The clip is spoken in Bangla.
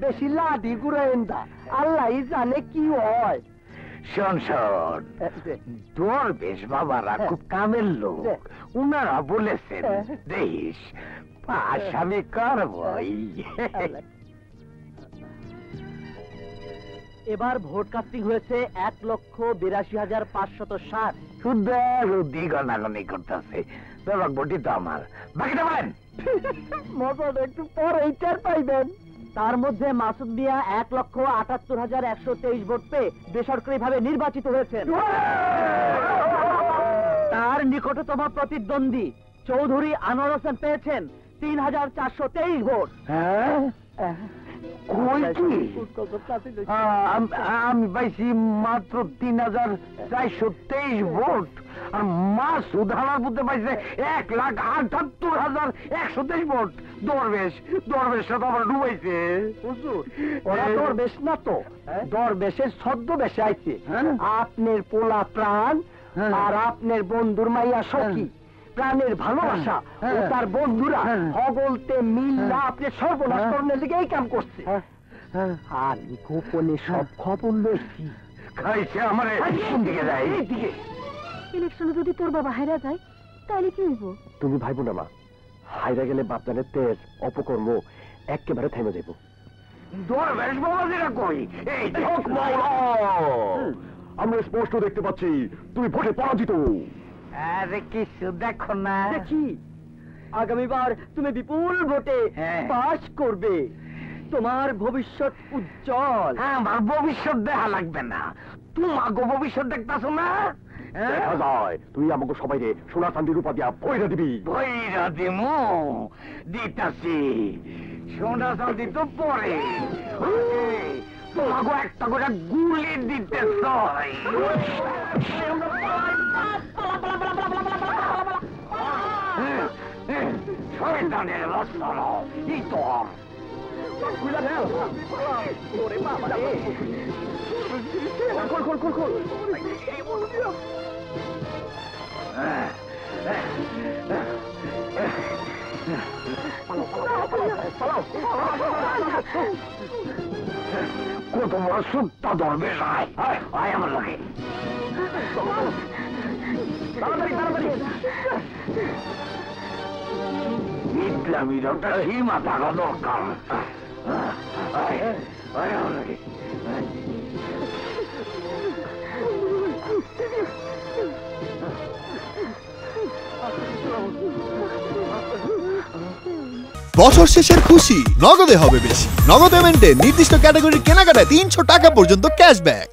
বেশি লাডি ঘুরাইন্দা আল্লাহ জানে কি হয়। শোন শোন, দরবেশ বাবারা খুব কামের লোক, উনারা বলেছেন দেশ পাশ আমি করবই। এবার ভোট কাস্টিং হয়েছে 1,82,560। শুদ্ধ শুদ্ধি গণাগণি করতেছে। তোর ভোটই তো আমার, বাকিটা বলেন। মজাটা একটু পরেই টের পাইবেন। তার মধ্যে মাসুদ মিয়া 1,78,123 ভোট পেয়ে বেসরকারি ভাবে নির্বাচিত হয়েছেন। তার নিকটতম প্রতিদ্বন্দ্বী চৌধুরী আনোয়ার হোসেন পেয়েছেন 3,423 ভোট। আমি পাইছি মাত্র 3,423 ভোট, আর মাসুদ হালার বুঝতে পাইছে 1,78,123 ভোট। দরবেশ তো আমার ডুবাইছে। ওরা দরবেশ না তো, দরবেশের ছদ্মবেশে আইছে। আপনার পোলা প্রাণ আর আপনার বন্ধুর মাইয়া সখী, প্রাণের ভালোবাসা ও তার বন্ধুরা হগলতে মিল্লা আপনি সর্বনাশ করণের দিকে এই কাম করছে। আমি গোপনে সব খবর লইছি। খাইছে আমার দিকে যায়, এইদিকে। ইলেকশনে যদি তোর বাবা হারা যায় তাহলে কি হইব? তুমি ভাইবো না মা, হাইরা গেলে বাপদানের তেজ অপকর্ম একেবারে থেমে যাইব। দরবেশ বাবা যেটা কই, এই আমরা স্পষ্ট দেখতে পাচ্ছি তুমি ভোটে পরাজিত। আরে কিছু দেখো না, দেখি আগামীবার তুমি বিপুল ভোটে পাস করবে। তোমার ভবিষ্যৎ উজ্জ্বল। আমার ভবিষ্যৎ দেখা লাগবে না, তোমাকে ভবিষ্যৎ দেখতেছো না? দেখা যায় তুই আমাকে সবাই সোনা চান্দি রূপা দিয়া ভৈরা দিবি। ভৈরা দিমু দিতাছি, সোনা চান্দি তো পরে, তোমাকে একটা করে গুলি দিতে চাই। শয়তানের লক্ষণ ইতর। কত বড় সুপ্তা দরবেশ, আয় আমার লাগে। ইসলামীর একটা সীমা থাকা দরকার। বছর শেষের খুশি নগদে হবে বেশি। নগদ পেমেন্টে নির্দিষ্ট ক্যাটাগরির কেনাকাটায় 300 টাকা পর্যন্ত ক্যাশব্যাক।